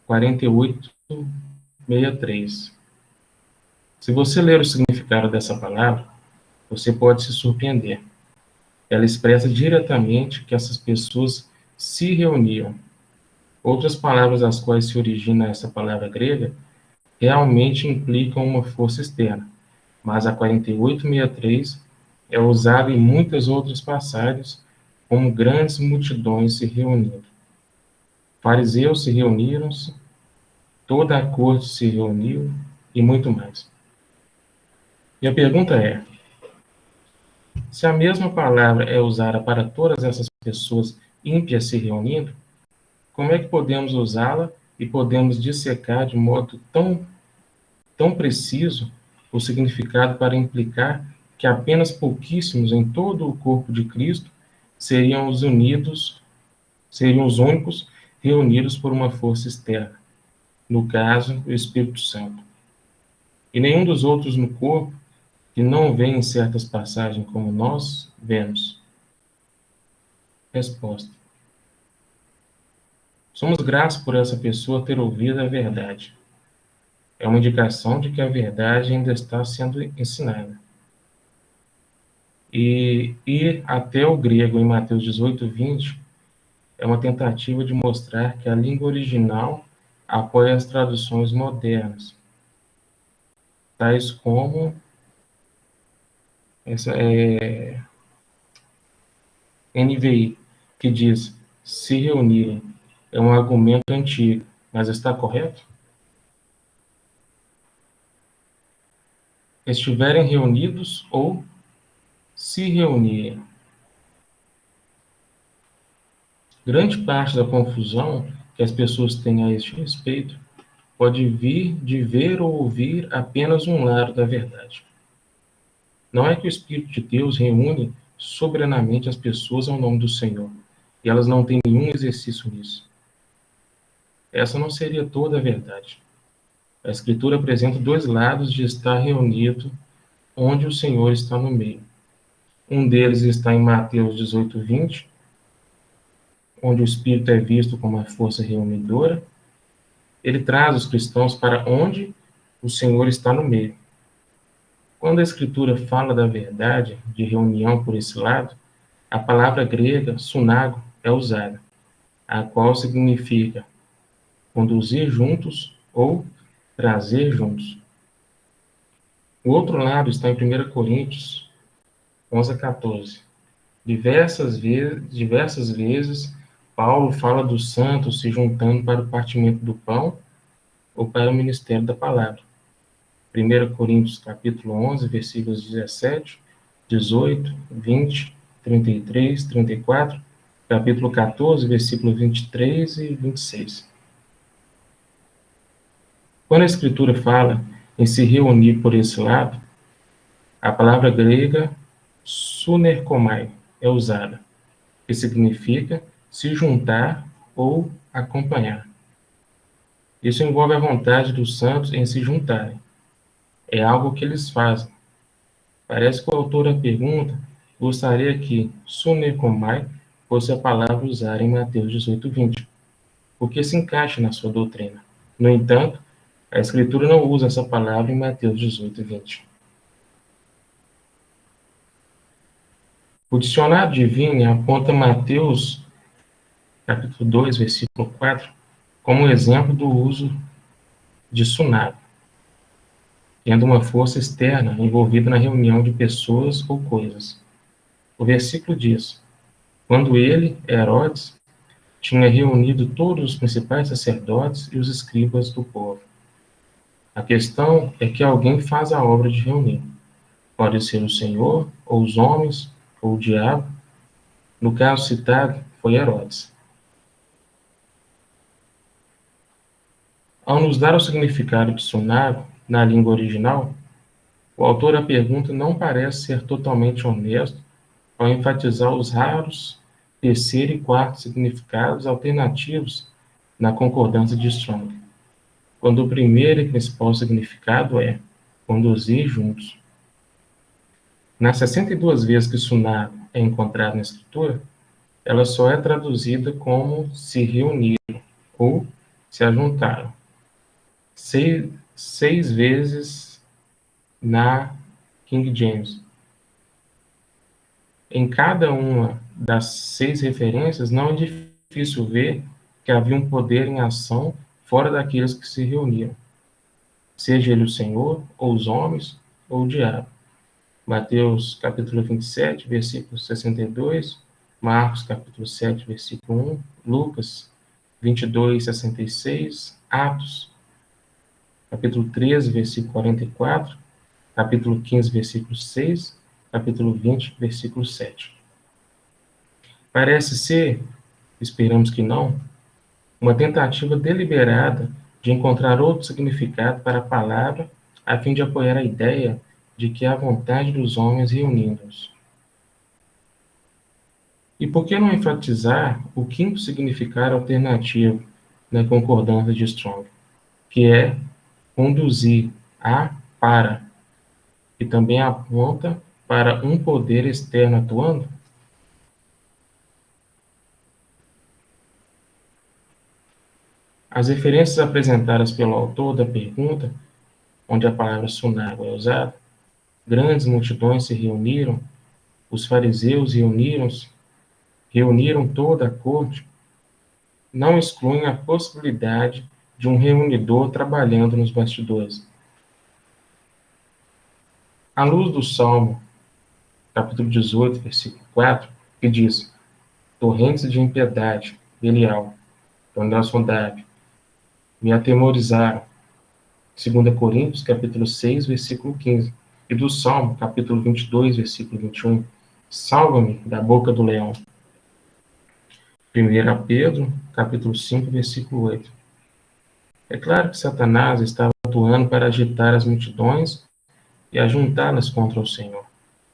48:63. Se você ler o significado dessa palavra, você pode se surpreender. Ela expressa diretamente que essas pessoas se reuniam. Outras palavras às quais se origina essa palavra grega realmente implicam uma força externa, mas a 48:63 é usada em muitas outras passagens como grandes multidões se reunindo. Fariseus se reuniram, toda a corte se reuniu e muito mais. E a pergunta é: se a mesma palavra é usada para todas essas pessoas ímpias se reunindo, como é que podemos usá-la e podemos dissecar de modo tão preciso o significado para implicar que apenas pouquíssimos em todo o corpo de Cristo seriam os únicos reunidos por uma força externa, no caso, o Espírito Santo. E nenhum dos outros no corpo que não vê em certas passagens como nós vemos. Resposta: somos gratos por essa pessoa ter ouvido a verdade. É uma indicação de que a verdade ainda está sendo ensinada. E ir até o grego em Mateus 18:20 é uma tentativa de mostrar que a língua original apoia as traduções modernas, tais como essa NVI, que diz se reunirem. É um argumento antigo, mas está correto? Estiverem reunidos ou se reunirem. Grande parte da confusão que as pessoas têm a este respeito pode vir de ver ou ouvir apenas um lado da verdade. Não é que o Espírito de Deus reúne soberanamente as pessoas ao nome do Senhor, e elas não têm nenhum exercício nisso. Essa não seria toda a verdade. A Escritura apresenta dois lados de estar reunido onde o Senhor está no meio. Um deles está em Mateus 18:20, onde o Espírito é visto como a força reunidora. Ele traz os cristãos para onde o Senhor está no meio. Quando a Escritura fala da verdade, de reunião por esse lado, a palavra grega, sunago, é usada, a qual significa conduzir juntos ou trazer juntos. O outro lado está em 1 Coríntios 11:14. Diversas vezes, Paulo fala dos santos se juntando para o partimento do pão ou para o ministério da palavra. 1 Coríntios capítulo 11, versículos 17, 18, 20, 33, 34, capítulo 14, versículos 23 e 26. Quando a Escritura fala em se reunir por esse lado, a palavra grega sunerkomai é usada, que significa se juntar ou acompanhar. Isso envolve a vontade dos santos em se juntarem. É algo que eles fazem. Parece que o autor da pergunta gostaria que sunerkomai fosse a palavra usada em Mateus 18:20, porque se encaixa na sua doutrina. No entanto, a Escritura não usa essa palavra em Mateus 18:20. O dicionário Divine aponta Mateus, capítulo 2, versículo 4, como exemplo do uso de sunago, tendo uma força externa envolvida na reunião de pessoas ou coisas. O versículo diz: quando ele, Herodes, tinha reunido todos os principais sacerdotes e os escribas do povo. A questão é que alguém faz a obra de reunir. Pode ser o Senhor, ou os homens, ou o diabo. No caso citado, foi Herodes. Ao nos dar o significado de sunago na língua original, o autor da pergunta não parece ser totalmente honesto ao enfatizar os raros terceiro e quarto significados alternativos na concordância de Strong, quando o primeiro e principal significado é conduzir juntos. Nas 62 vezes que sunago é encontrado na Escritura, ela só é traduzida como se reunir ou se ajuntaram. Seis vezes na King James. Em cada uma das 6 referências, não é difícil ver que havia um poder em ação fora daqueles que se reuniram, seja ele o Senhor, ou os homens, ou o diabo. Mateus capítulo 27, versículo 62, Marcos capítulo 7, versículo 1, Lucas 22, 66, Atos capítulo 13, versículo 44, capítulo 15, versículo 6, capítulo 20, versículo 7. Parece ser, esperamos que não, uma tentativa deliberada de encontrar outro significado para a palavra, a fim de apoiar a ideia de que é a vontade dos homens reunindo-os. E por que não enfatizar o quinto significado alternativo na concordância de Strong, que é conduzir a para, e também aponta para um poder externo atuando? As referências apresentadas pelo autor da pergunta, onde a palavra sunago é usada, grandes multidões se reuniram, os fariseus reuniram toda a corte, não excluem a possibilidade de um reunidor trabalhando nos bastidores. À luz do Salmo, capítulo 18, versículo 4, que diz: torrentes de impiedade, Belial, Nelson Dab, me atemorizaram. 2 Coríntios, capítulo 6, versículo 15. E do Salmo, capítulo 22, versículo 21. Salva-me da boca do leão. 1 Pedro, capítulo 5, versículo 8. É claro que Satanás estava atuando para agitar as multidões e ajuntá-las contra o Senhor.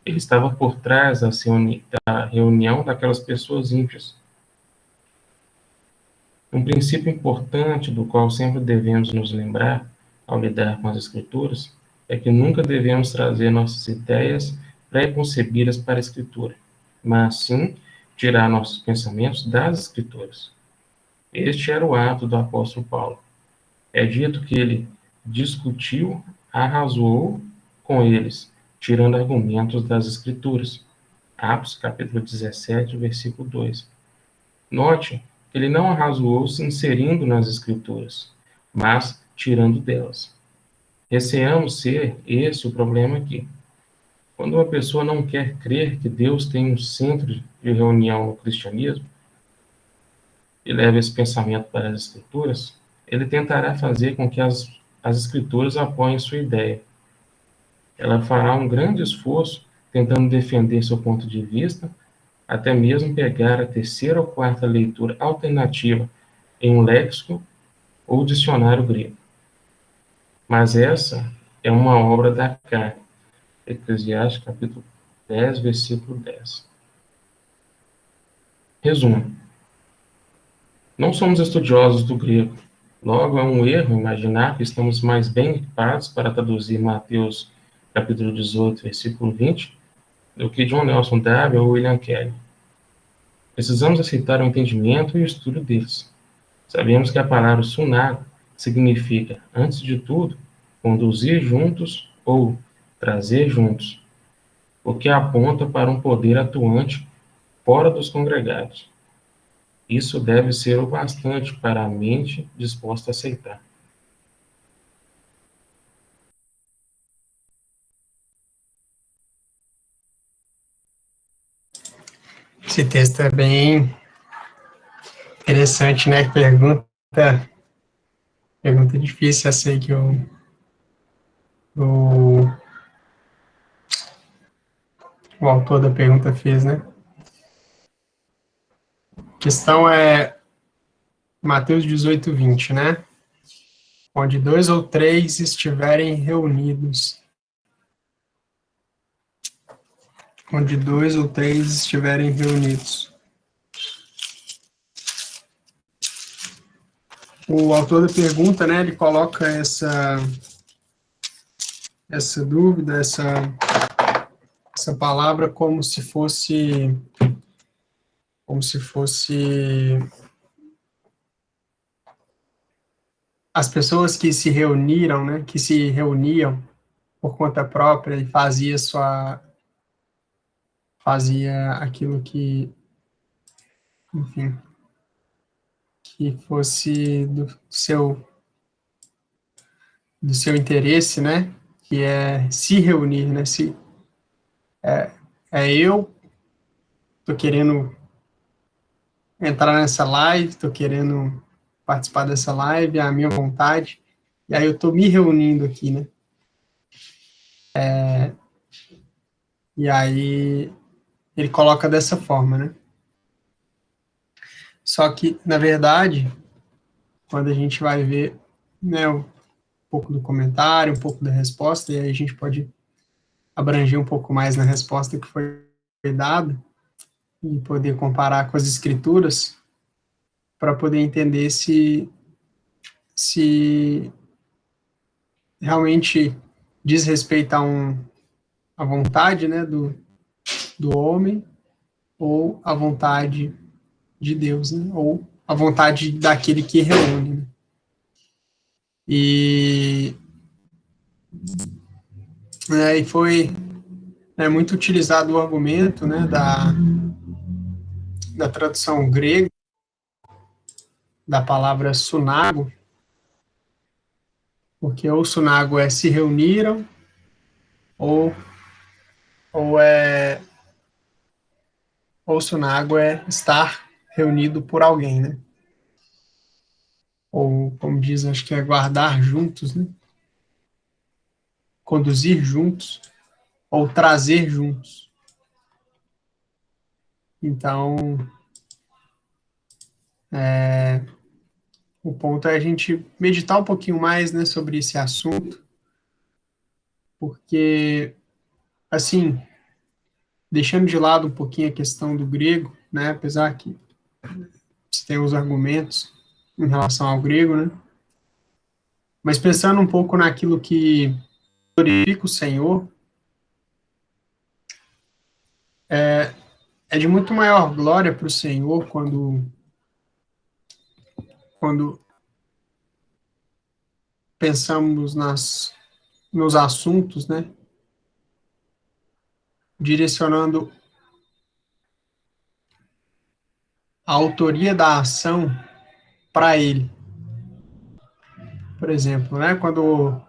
Ele estava por trás da reunião daquelas pessoas ímpias. Um princípio importante do qual sempre devemos nos lembrar ao lidar com as Escrituras é que nunca devemos trazer nossas ideias pré-concebidas para a Escritura, mas sim tirar nossos pensamentos das Escrituras. Este era o ato do apóstolo Paulo. É dito que ele discutiu, arrazoou com eles, tirando argumentos das Escrituras. Atos capítulo 17, versículo 2. Note que ele não arrazoou se inserindo nas Escrituras, mas tirando delas. Receamos ser esse o problema aqui. Quando uma pessoa não quer crer que Deus tem um centro de reunião no cristianismo e leva esse pensamento para as Escrituras, ele tentará fazer com que as Escrituras apoiem sua ideia. Ela fará um grande esforço tentando defender seu ponto de vista, até mesmo pegar a terceira ou quarta leitura alternativa em um léxico ou dicionário grego. Mas essa é uma obra da carne. Eclesiastes capítulo 10, versículo 10. Resumo. Não somos estudiosos do grego. Logo, é um erro imaginar que estamos mais bem equipados para traduzir Mateus capítulo 18, versículo 20, do que John Nelson Darby ou William Kelly. Precisamos aceitar o entendimento e o estudo deles. Sabemos que a palavra sunago significa, antes de tudo, conduzir juntos ou trazer juntos, o que aponta para um poder atuante fora dos congregados. Isso deve ser o bastante para a mente disposta a aceitar. Esse texto é bem interessante, né? Pergunta difícil essa aí que o, o autor da pergunta fez, né? A questão é Mateus 18, 20, né? Onde 2 ou 3 estiverem reunidos. Onde 2 ou 3 estiverem reunidos. O autor da pergunta, né, ele coloca essa dúvida, essa palavra como se fosse as pessoas que se reuniram, né, que se reuniam por conta própria e fazia aquilo que, enfim, que fosse do seu interesse, né, que é se reunir, né, eu tô querendo entrar nessa live, tô querendo participar dessa live, é a minha vontade, e aí eu tô me reunindo aqui, né, e aí ele coloca dessa forma, né. Só que, na verdade, quando a gente vai ver, né, um pouco do comentário, um pouco da resposta, e aí a gente pode abranger um pouco mais na resposta que foi dada, e poder comparar com as escrituras, para poder entender se realmente diz respeito a vontade, né, do homem, ou a vontade de Deus, né, ou a vontade daquele que reúne, né. E foi muito utilizado o argumento, né, da tradução grega, da palavra sunago, porque ou sunago é se reuniram, ou, ou é ou sunago é estar reunido por alguém, né? Ou, como diz, acho que é guardar juntos, né? Conduzir juntos, ou trazer juntos. Então, o ponto é a gente meditar um pouquinho mais, né, sobre esse assunto, porque, assim, deixando de lado um pouquinho a questão do grego, né, apesar que se tem os argumentos em relação ao grego, né, mas pensando um pouco naquilo que glorifica o Senhor, é de muito maior glória para o Senhor quando pensamos nos assuntos, né, direcionando a autoria da ação para Ele. Por exemplo, né, quando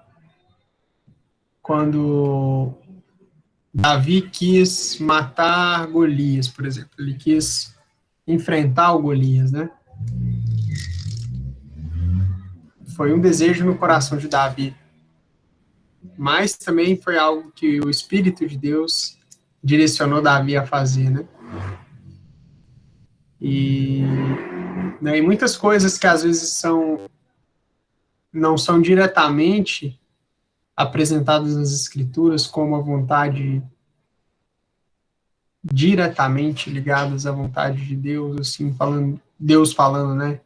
Davi quis matar Golias, por exemplo, ele quis enfrentar o Golias, né? Foi um desejo no coração de Davi, mas também foi algo que o Espírito de Deus direcionou Davi a fazer, né? E, né, e muitas coisas que às vezes não são diretamente apresentadas nas Escrituras como a vontade diretamente ligadas à vontade de Deus, assim, Deus falando, né?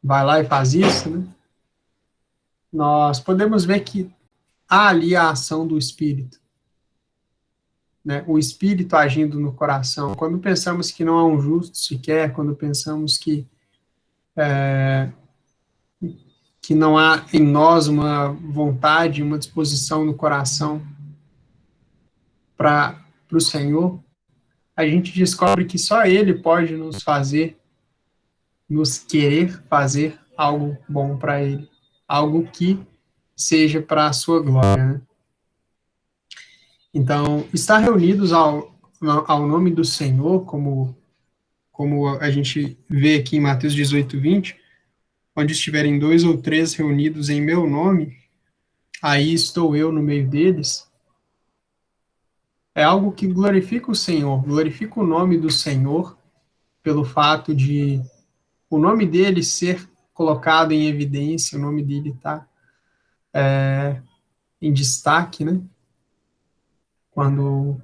Vai lá e faz isso, né? Nós podemos ver que há ali a ação do Espírito, né? O Espírito agindo no coração. Quando pensamos que não há um justo sequer, quando pensamos que não há em nós uma vontade, uma disposição no coração para o Senhor, a gente descobre que só Ele pode nos querer fazer algo bom para Ele, algo que seja para a sua glória, né? Então, estar reunidos ao nome do Senhor, como a gente vê aqui em Mateus 18:20, onde estiverem 2 ou 3 reunidos em meu nome, aí estou eu no meio deles, é algo que glorifica o Senhor, glorifica o nome do Senhor, pelo fato de o nome dele ser colocado em evidência, o nome dele estar em destaque, né? Quando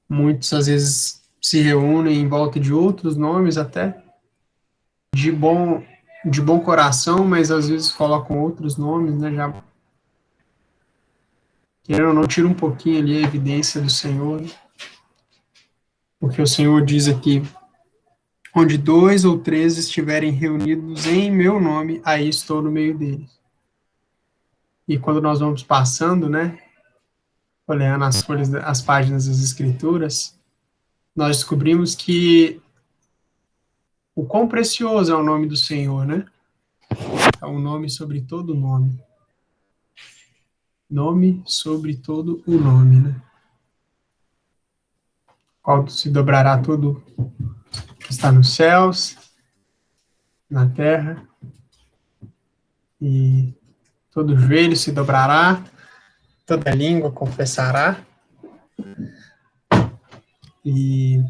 muitos, às vezes, se reúnem em volta de outros nomes até, de bom, de bom coração, mas às vezes colocam outros nomes, né? Já, querendo ou não, tira um pouquinho ali a evidência do Senhor, né? Porque o Senhor diz aqui, onde 2 ou 3 estiverem reunidos em meu nome, aí estou no meio deles. E quando nós vamos passando, né, olhando as folhas, as páginas das Escrituras, nós descobrimos que o quão precioso é o nome do Senhor, né? É um nome sobre todo nome. Nome sobre todo o nome, né? Qual se dobrará todo que está nos céus, na terra, e todo joelho se dobrará, toda língua confessará. E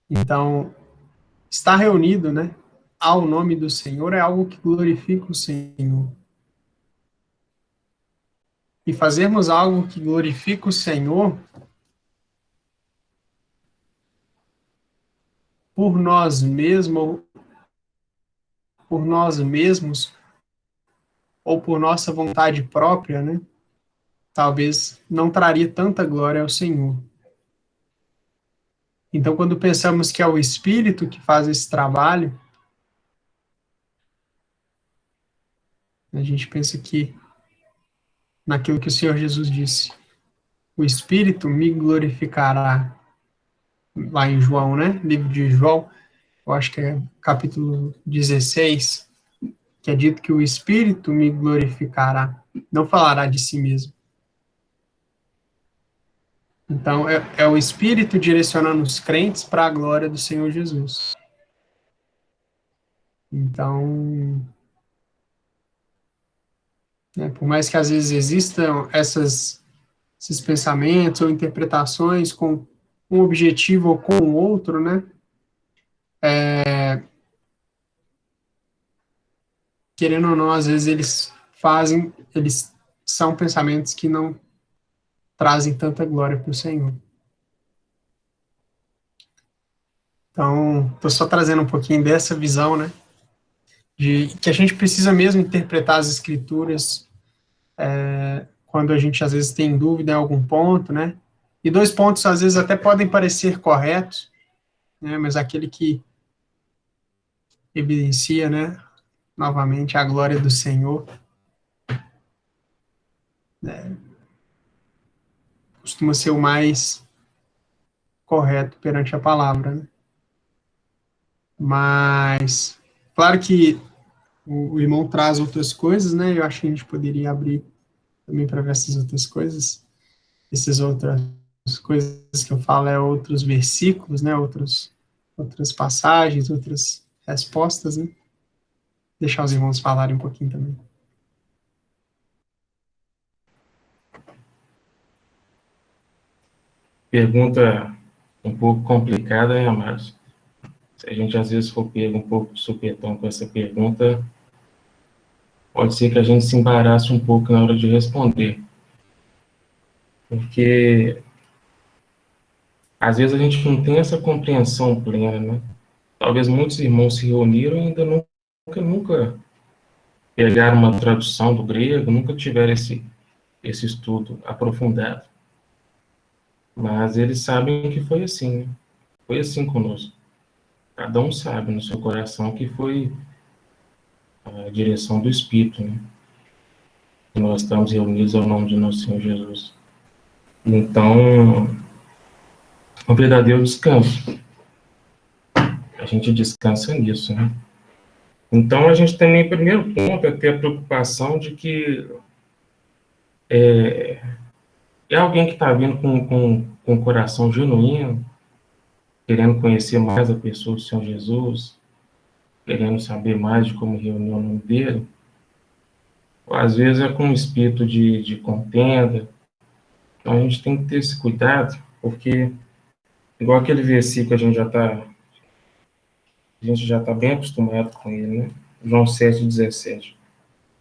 então, estar reunido, né, ao nome do Senhor é algo que glorifica o Senhor. E fazermos algo que glorifica o Senhor por nós mesmos, por nós mesmos, ou por nossa vontade própria, né, talvez não traria tanta glória ao Senhor. Então, quando pensamos que é o Espírito que faz esse trabalho, a gente pensa que naquilo que o Senhor Jesus disse, o Espírito me glorificará, lá em João, né? Livro de João, eu acho que é capítulo 16, que é dito que o Espírito me glorificará, não falará de si mesmo. Então, é o Espírito direcionando os crentes para a glória do Senhor Jesus. Então, né, por mais que às vezes existam esses pensamentos ou interpretações com um objetivo ou com o outro, né? Querendo ou não, às vezes eles são pensamentos que não trazem tanta glória para o Senhor. Então, estou só trazendo um pouquinho dessa visão, né? De que a gente precisa mesmo interpretar as Escrituras quando a gente às vezes tem dúvida em algum ponto, né? E dois pontos às vezes até podem parecer corretos, né? Mas aquele que evidencia, né? Novamente a glória do Senhor, né, costuma ser o mais correto perante a palavra, né? Mas, claro que o irmão traz outras coisas, né? Eu acho que a gente poderia abrir também para ver essas outras coisas. Essas outras coisas que eu falo é outros versículos, né? Outras passagens, outras respostas, né? Deixar os irmãos falarem um pouquinho também. Pergunta um pouco complicada, né, Márcio? Se a gente às vezes for pego um pouco de supetão com essa pergunta, pode ser que a gente se embarace um pouco na hora de responder. Porque às vezes a gente não tem essa compreensão plena, né? Talvez muitos irmãos se reuniram e ainda nunca pegaram uma tradução do grego, nunca tiveram esse estudo aprofundado. Mas eles sabem que foi assim, né? Foi assim conosco. Cada um sabe no seu coração que foi a direção do Espírito, né? Que nós estamos reunidos ao nome de nosso Senhor Jesus. Então, um verdadeiro descanso. A gente descansa nisso, né? Então, a gente também, primeiro ponto, é ter a preocupação de que é alguém que está vindo com um coração genuíno, querendo conhecer mais a pessoa do Senhor Jesus, querendo saber mais de como reunir o nome dele, ou às vezes é com um espírito de contenda. Então, a gente tem que ter esse cuidado, porque, igual aquele versículo, a gente já tá bem acostumado com ele, né? João 7,17.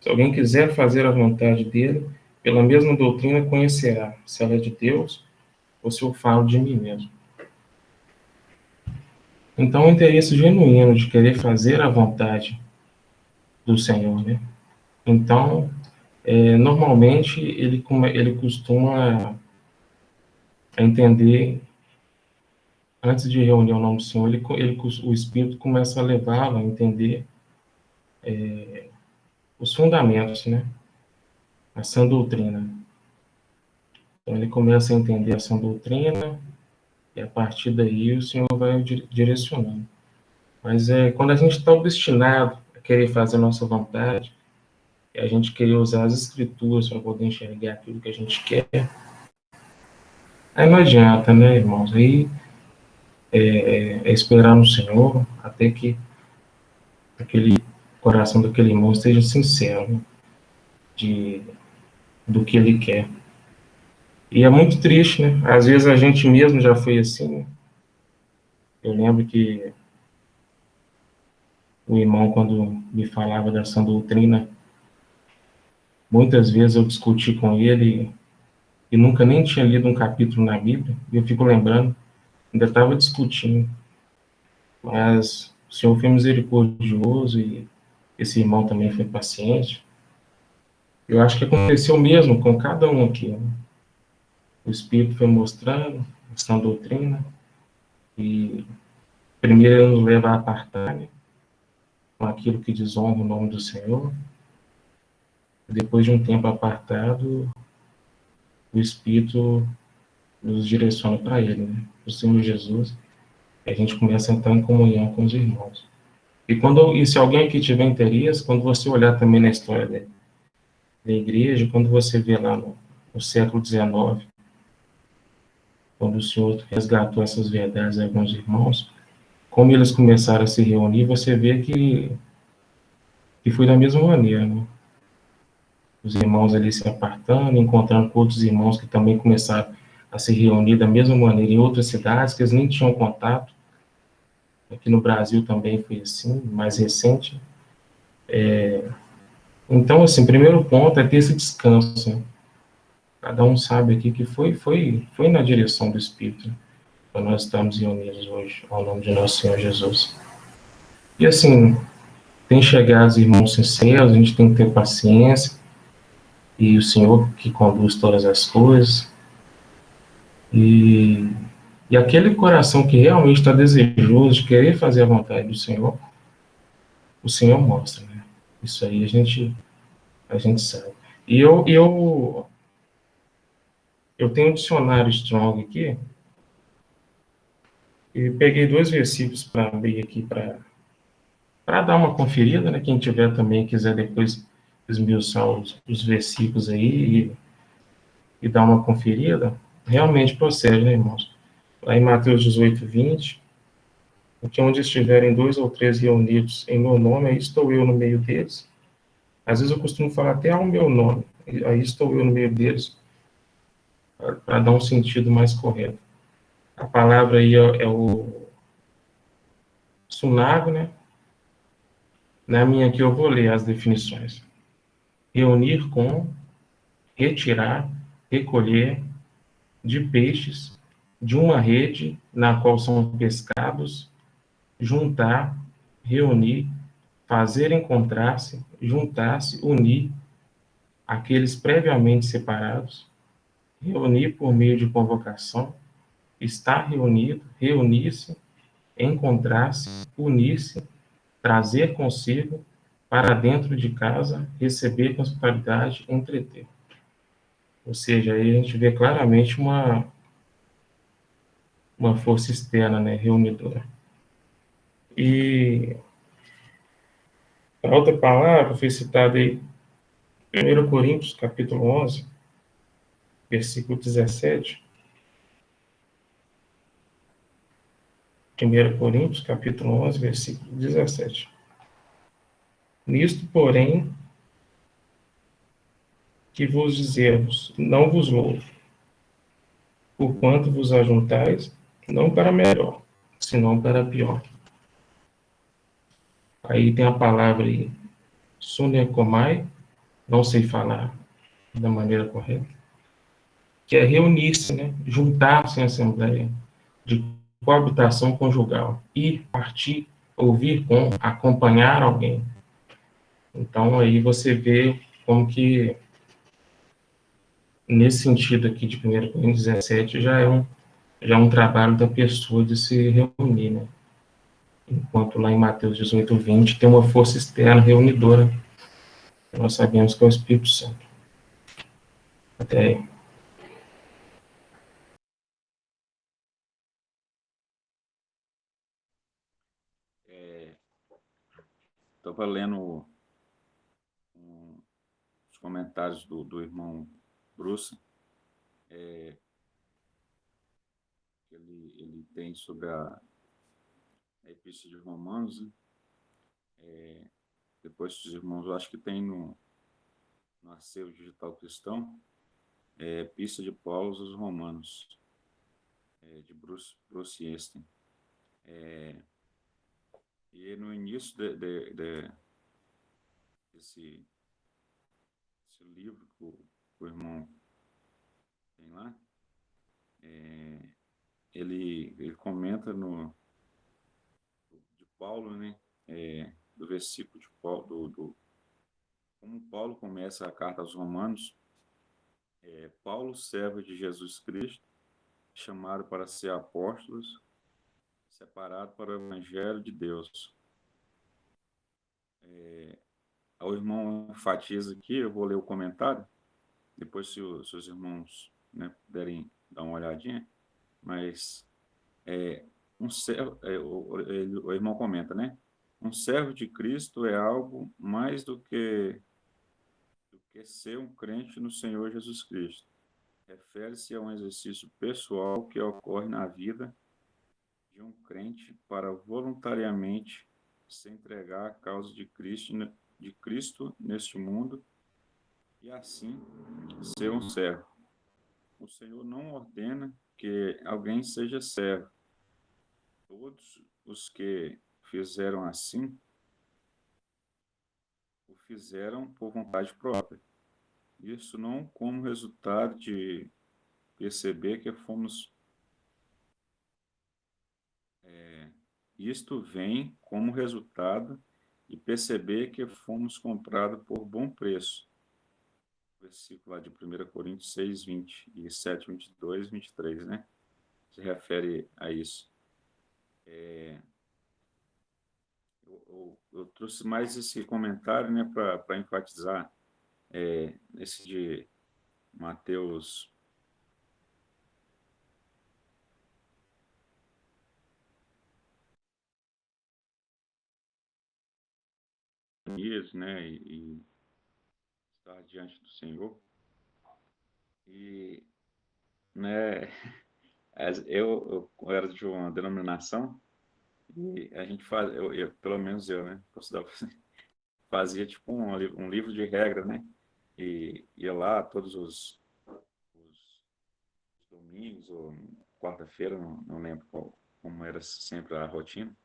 Se alguém quiser fazer a vontade dele, pela mesma doutrina conhecerá se ela é de Deus ou se eu falo de mim mesmo. Então, o interesse genuíno de querer fazer a vontade do Senhor, né? Então, normalmente, ele costuma entender antes de reunir o nome do Senhor, o Espírito começa a levá-lo a entender os fundamentos, né? A sã doutrina. Então, ele começa a entender a sã doutrina, e a partir daí o Senhor vai direcionando. Mas quando a gente está obstinado a querer fazer a nossa vontade, e a gente querer usar as escrituras para poder enxergar aquilo que a gente quer, aí não adianta, né, irmãos? Aí é esperar no Senhor até que aquele coração daquele irmão esteja sincero, né, do que ele quer. E é muito triste, né? Às vezes a gente mesmo já foi assim, né? Eu lembro que o irmão, quando me falava dessa doutrina, muitas vezes eu discuti com ele e nunca nem tinha lido um capítulo na Bíblia, e eu fico lembrando, ainda estava discutindo, mas o Senhor foi misericordioso e esse irmão também foi paciente. Eu acho que aconteceu mesmo com cada um aqui, né? O Espírito foi mostrando essa doutrina e primeiro ele nos leva a apartar, né, com aquilo que desonra o nome do Senhor. Depois de um tempo apartado, o Espírito nos direciona para Ele, né? O Senhor Jesus. E a gente começa a entrar em comunhão com os irmãos. E se alguém aqui tiver interesse, quando você olhar também na história da igreja, quando você vê lá no século XIX, quando o Senhor resgatou essas verdades a alguns irmãos, como eles começaram a se reunir, você vê que foi da mesma maneira, né? Os irmãos ali se apartando, encontrando com outros irmãos que também começaram a se reunir da mesma maneira em outras cidades, que eles nem tinham contato. Aqui no Brasil também foi assim, mais recente. Então, assim, primeiro ponto é ter esse descanso, né? Cada um sabe aqui que foi na direção do Espírito, né, para nós estarmos reunidos hoje, ao nome de nosso Senhor Jesus. E assim, tem chegado os irmãos sinceros, a gente tem que ter paciência, e o Senhor que conduz todas as coisas. E aquele coração que realmente está desejoso de querer fazer a vontade do Senhor, o Senhor mostra, né? Isso aí a gente sabe. E eu tenho um dicionário Strong aqui, e peguei 2 versículos para abrir aqui para dar uma conferida, né? Quem tiver também quiser depois esmiuçar os versículos aí e dar uma conferida, realmente procede, né, irmãos? Lá em Mateus 18, 20, porque onde estiverem 2 ou 3 reunidos em meu nome, aí estou eu no meio deles. Às vezes eu costumo falar até ao meu nome, aí estou eu no meio deles, para dar um sentido mais correto. A palavra aí é o sunago, né? Na minha aqui eu vou ler as definições. Reunir com, retirar, recolher de peixes de uma rede na qual são pescados, juntar, reunir, fazer encontrar-se, juntar-se, unir aqueles previamente separados, reunir por meio de convocação, estar reunido, reunir-se, encontrar-se, unir-se, trazer consigo, para dentro de casa, receber com hospitalidade, entreter. Ou seja, aí a gente vê claramente uma força externa, né, reunidora. E a outra palavra foi citada aí, 1 Coríntios, capítulo 11, versículo 17. 1 Coríntios, capítulo 11, versículo 17. Nisto, porém, que vos dizemos, não vos louvo, porquanto vos ajuntais, não para melhor, senão para pior. Aí tem a palavra aí, sunekomai, não sei falar da maneira correta, que é reunir-se, né? Juntar-se em assembleia, de coabitação conjugal, ir, partir, ouvir com, acompanhar alguém. Então aí você vê como que nesse sentido aqui de 1 Coríntios 17 já já é um trabalho da pessoa de se reunir, né? Enquanto lá em Mateus 18:20 tem uma força externa reunidora, nós sabemos que é o Espírito Santo. Até aí. Estava lendo os comentários do irmão Bruce, que ele tem sobre a Epístola de Romanos, né? Depois os irmãos, eu acho que tem no Acervo Digital Cristão, Epístola de Paulo aos Romanos, de Bruce Einstein. E no início desse livro que o irmão tem lá, ele comenta de Paulo, né, do versículo de Paulo, como Paulo começa a carta aos Romanos. Paulo, servo de Jesus Cristo, chamado para ser apóstolos, separado para o Evangelho de Deus. O irmão enfatiza aqui, eu vou ler o comentário, depois se os irmãos, né, puderem dar uma olhadinha, mas um servo, o irmão comenta, né? Um servo de Cristo é algo mais do que ser um crente no Senhor Jesus Cristo. Refere-se a um exercício pessoal que ocorre na vida de um crente para voluntariamente se entregar à causa de Cristo neste mundo e assim ser um servo. O Senhor não ordena que alguém seja servo. Todos os que fizeram assim o fizeram por vontade própria. Isso não como resultado de perceber que fomos. Isto vem como resultado de perceber que fomos comprados por bom preço. Versículo lá de 1 Coríntios 6, 20 e 7, 22, 23, né? Se refere a isso. Eu trouxe mais esse comentário, né, para enfatizar esse de Mateus. Né, e estar diante do Senhor. E, né, eu era de uma denominação e a gente faz, pelo menos eu, né, fazia tipo um livro de regra, né, e ia lá todos os domingos ou quarta-feira, não lembro como era sempre a rotina,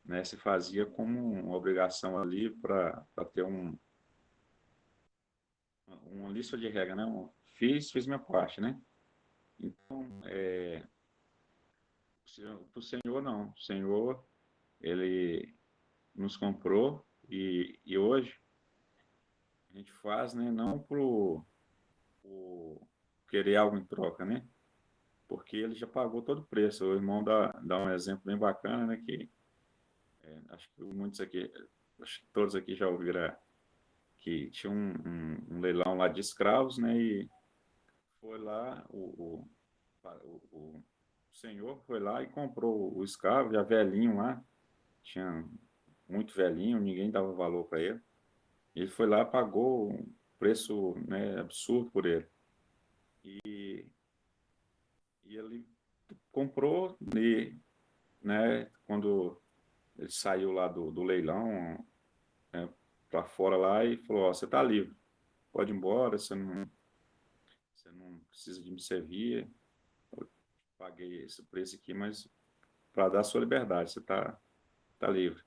né, se fazia como uma obrigação ali para ter uma lista de regra, né, fiz minha parte, né. Então, para o Senhor, não. O Senhor, ele nos comprou e hoje a gente faz, né, não por querer algo em troca, né? Porque ele já pagou todo o preço. O irmão dá um exemplo bem bacana, né? Que acho que muitos aqui, acho que todos aqui já ouviram que tinha um leilão lá de escravos, né? E foi lá, o senhor foi lá e comprou o escravo, já velhinho lá, tinha muito velhinho, ninguém dava valor para ele. Ele foi lá, pagou um preço, né, absurdo por ele. E ele comprou, e, né, quando ele saiu lá do leilão, né, para fora lá e falou: ó, você está livre, pode ir embora, você não precisa de me servir, eu paguei esse preço aqui, mas para dar a sua liberdade, você tá livre.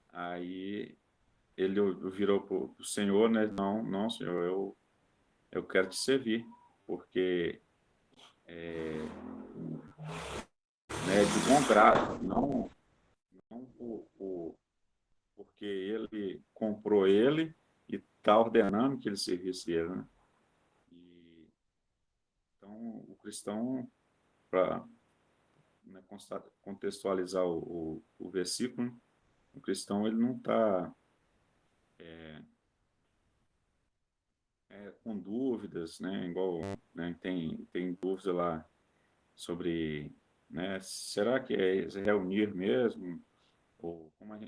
Aí ele virou para o senhor, né? Não, senhor, eu quero te servir, porque né, de bom grado, não porque ele comprou ele e está ordenando que ele servisse ele, né? E, então, o cristão, né, contextualizar o versículo, o cristão ele não está com dúvidas, né, igual, né, tem dúvida lá sobre, né, será que é se reunir mesmo? Ou como a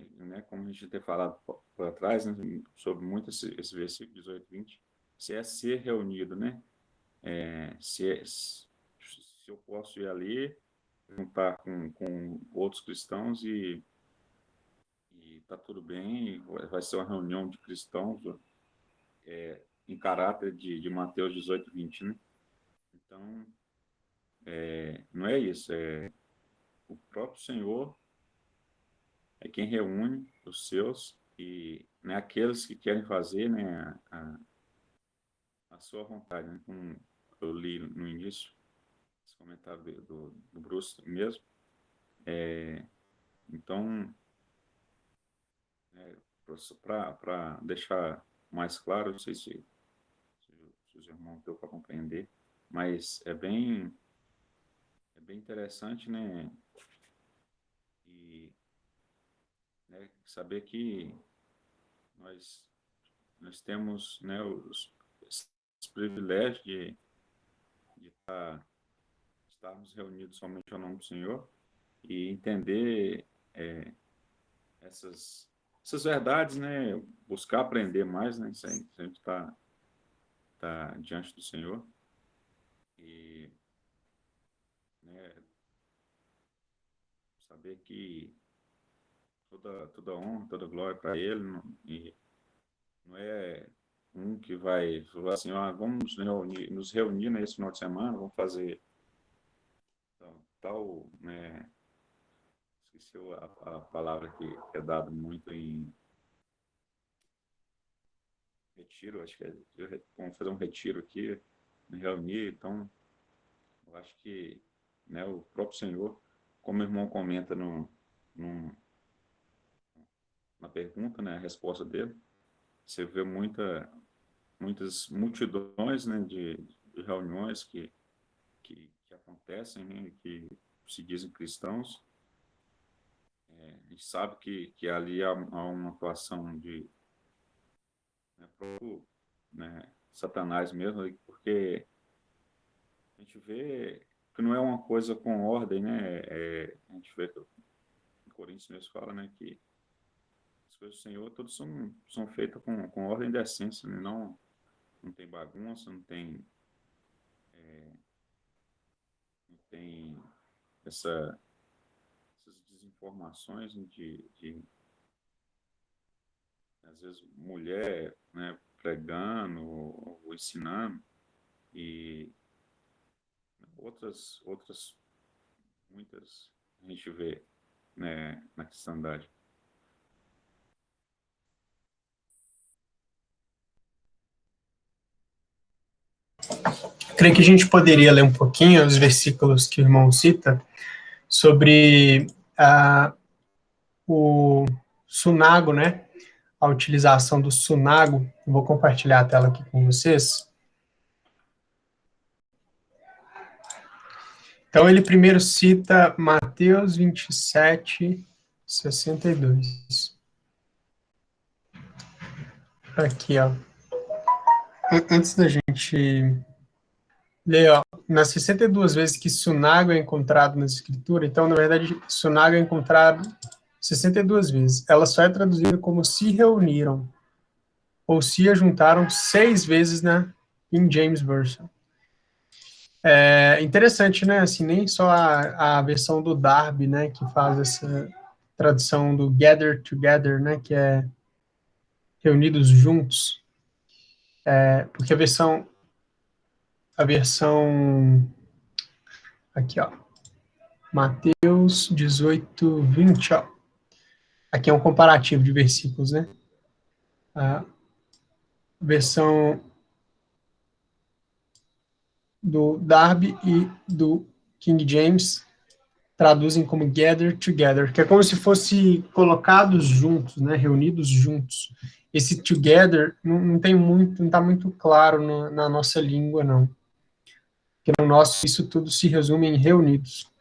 gente tem falado para trás, né, sobre muito esse versículo 18, 20, se é ser reunido, né? Se eu posso ir ali, juntar com outros cristãos e tá tudo bem, vai ser uma reunião de cristãos em caráter de Mateus 18, 20, né? Então, não é isso, o próprio Senhor é quem reúne os seus e, né, aqueles que querem fazer, né, a sua vontade, né? Como eu li no início, esse comentário do Bruce mesmo. Então, para deixar mais claro, não sei se os irmãos deu para compreender, mas é bem interessante, né? E, né, saber que nós temos, né, os privilégios de estarmos reunidos somente ao nome do Senhor e entender essas verdades, né? Buscar aprender mais, né? Sempre tá diante do Senhor e, né, saber que toda honra, toda glória para Ele, e não é um que vai falar assim, vamos nos reunir nesse final de semana, vamos fazer tal, né? Esqueci a palavra que é dada muito em retiro, acho que vamos fazer um retiro aqui, nos reunir, então eu acho que, né, o próprio Senhor, como o irmão comenta na pergunta, né, a resposta dele, você vê muitas multidões, né, de reuniões que acontecem, né, que se dizem cristãos. A gente sabe que ali há uma atuação de, né, próprio, né, Satanás mesmo, porque a gente vê que não é uma coisa com ordem, né? A gente vê que em Coríntios mesmo fala, né, que as coisas do Senhor todas são feitas com ordem e decência, né? Não tem bagunça, não tem essas desinformações às vezes, mulher, né, pregando ou ensinando e outras muitas a gente vê, né, na cristandade. Creio que a gente poderia ler um pouquinho os versículos que o irmão cita sobre o sunago, né? A utilização do sunago. Vou compartilhar a tela aqui com vocês. Então, ele primeiro cita Mateus 27, 62. Aqui, ó. Antes da gente ler, ó, nas 62 vezes que sunago é encontrado na escritura, então, na verdade, sunago é encontrado 62 vezes. Ela só é traduzida como se reuniram, ou se ajuntaram 6 vezes na King James Version. É interessante, né, assim, nem só a versão do Darby, né, que faz essa tradução do gather together, né, que é reunidos juntos, porque a versão aqui, ó, Mateus 18, 20, ó, aqui é um comparativo de versículos, né, a versão do Darby e do King James traduzem como gather together, que é como se fosse colocados juntos, né, reunidos juntos. Esse together não está muito claro na nossa língua, não. Porque no nosso, isso tudo se resume em reunidos.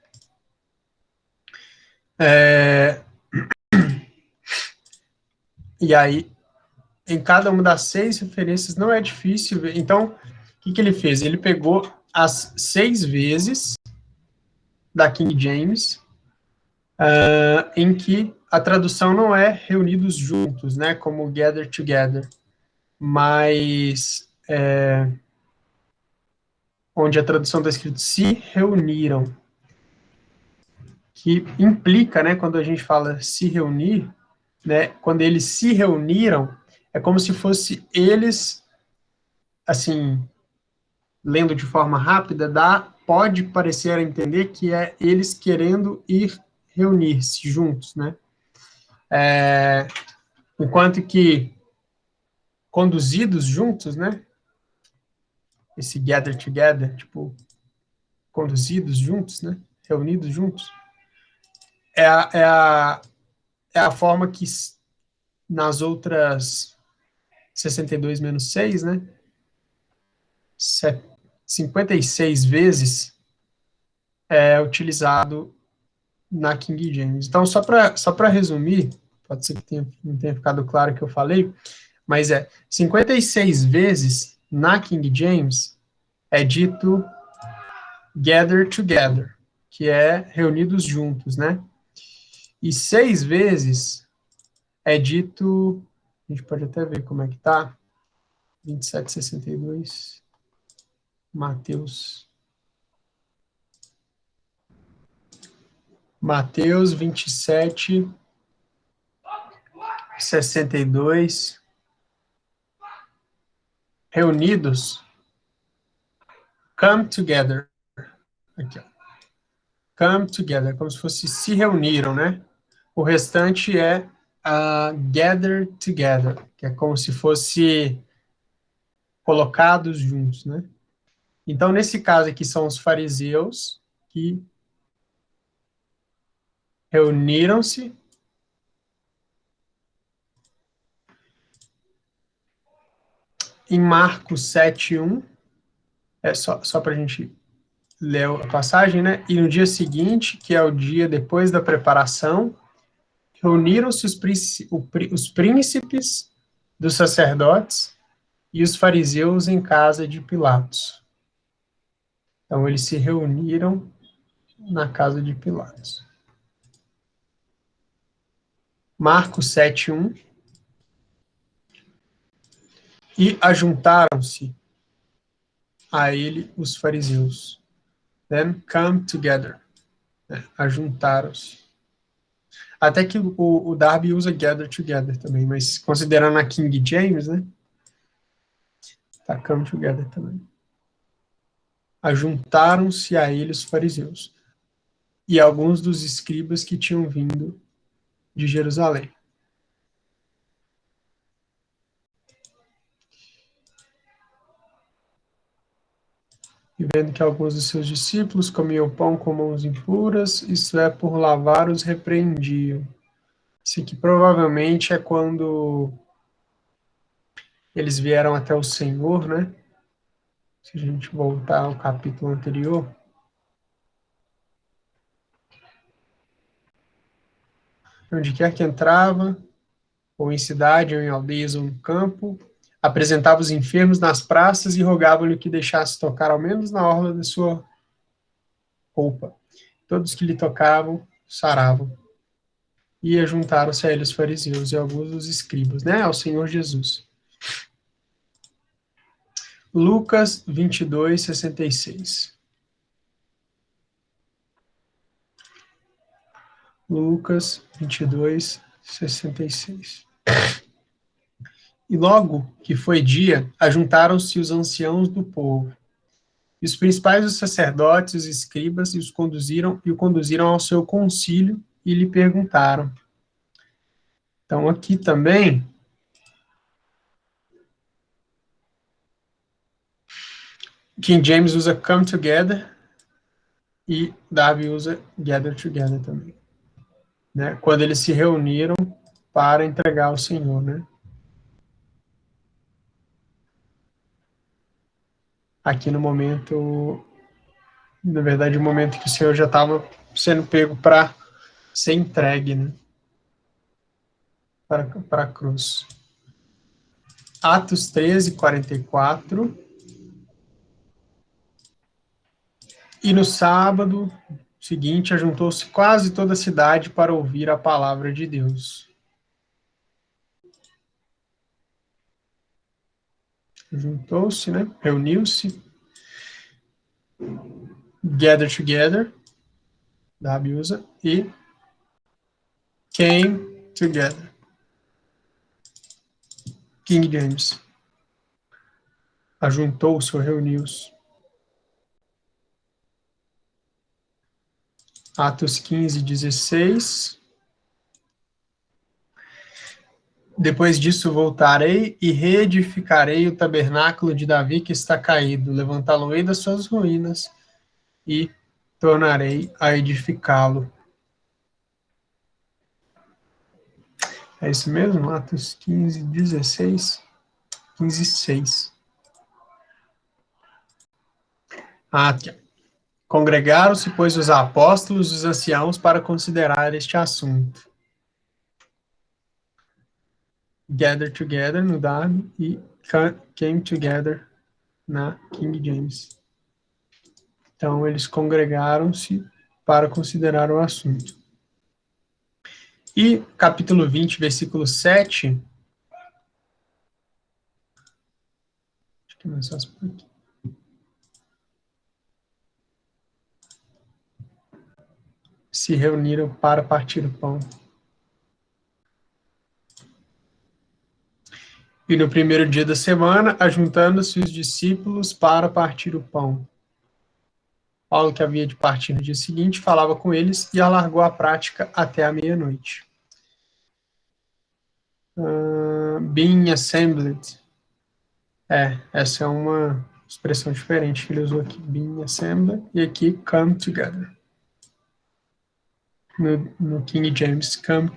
E aí, em cada uma das 6 referências, não é difícil ver. Então, o que ele fez? Ele pegou as 6 vezes da King James, em que a tradução não é reunidos juntos, né, como gather together, mas onde a tradução está escrito se reuniram, que implica, né, quando a gente fala se reunir, né, quando eles se reuniram, é como se fosse eles, assim, lendo de forma rápida, pode parecer a entender que é eles querendo ir reunir-se juntos, né? Enquanto que conduzidos juntos, né? Esse gather together, tipo, conduzidos juntos, né? Reunidos juntos, é a, é a, é a forma que nas outras 62 menos 6, né? 56 vezes é utilizado na King James. Então, só para resumir, pode ser que não tenha ficado claro o que eu falei, mas 56 vezes na King James é dito gather together, que é reunidos juntos, né? E 6 vezes é dito, a gente pode até ver como é que tá, 27:62, Mateus 27:62, reunidos, come together, aqui, ó. Come together, como se fosse se reuniram, né? O restante é gather together, que é como se fosse colocados juntos, né? Então, nesse caso aqui, são os fariseus que reuniram-se. Em Marcos 7:1, só para a gente ler a passagem, né? E no dia seguinte, que é o dia depois da preparação, reuniram-se os príncipes dos sacerdotes e os fariseus em casa de Pilatos. Então, eles se reuniram na casa de Pilatos. Marcos 7:1. E ajuntaram-se a ele os fariseus. Then come together. Ajuntaram-se. Até que o Darby usa gather together também, mas considerando a King James, né? Tá come together também. Ajuntaram-se a ele os fariseus e alguns dos escribas que tinham vindo de Jerusalém. E vendo que alguns de seus discípulos comiam pão com mãos impuras, isto é, por lavar os repreendiam. Isso aqui provavelmente é quando eles vieram até o Senhor, né? Se a gente voltar ao capítulo anterior. Onde quer que entrava, ou em cidade, ou em aldeias, ou no campo, apresentava os enfermos nas praças e rogavam-lhe que deixasse tocar ao menos na orla da sua roupa. Todos que lhe tocavam, saravam. E ajuntaram-se a ele os fariseus e alguns dos escribas, né? Ao Senhor Jesus. Lucas 22:66. Lucas 22:66. E logo que foi dia, ajuntaram-se os anciãos do povo, e os principais dos sacerdotes, os escribas, e o conduziram ao seu concílio e lhe perguntaram. Então, aqui também, King James usa come together e Darby usa gather together também, né? Quando eles se reuniram para entregar ao Senhor, né? Aqui no momento, na verdade, o momento que o Senhor já estava sendo pego para ser entregue, né, para a cruz. Atos 13, 44. E no sábado seguinte, ajuntou-se quase toda a cidade para ouvir a palavra de Deus. Juntou-se, né? Reuniu-se. Gather together, da usa, e came together. King James. Ajuntou-se ou reuniu-se. Atos 15, 16. Depois disso voltarei e reedificarei o tabernáculo de Davi que está caído, levantá-lo-ei das suas ruínas e tornarei a edificá-lo. É isso mesmo? Atos 15, 16. 15, 6. Aqui. Congregaram-se, pois, os apóstolos e os anciãos para considerar este assunto. Gather together no Darby e came together na King James. Então, eles congregaram-se para considerar o assunto. E capítulo 20, versículo 7. Acho que é mais fácil por aqui. Se reuniram para partir o pão. E no primeiro dia da semana, ajuntando-se os discípulos para partir o pão. Paulo, que havia de partir no dia seguinte, falava com eles e alargou a prática até a meia-noite. Being assembled. Essa é uma expressão diferente que ele usou aqui. Being assembled. E aqui, come together. No King James, came